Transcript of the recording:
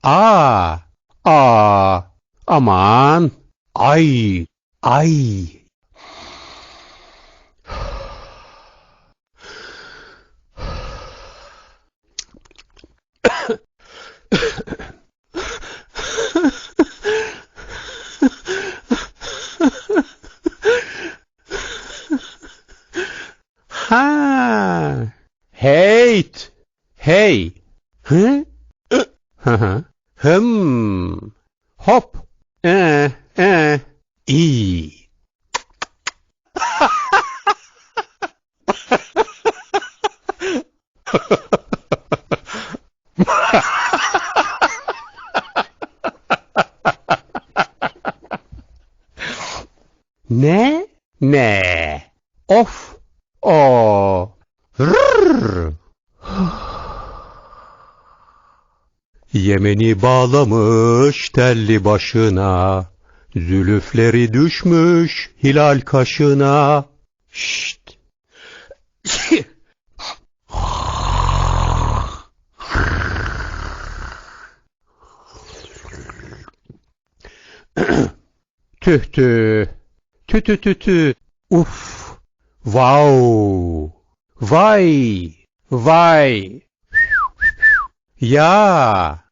A, a, aman, ay, ay. Ha, heyt, hey, hı, hı hı, hop, iyi. Ne, ne, of, o, rrr. Yemeni bağlamış telli başına, zülüfleri düşmüş hilal kaşına. Şşt! Tüh tüh, tü tü tü tü, uf, wow, vay, vay, ya.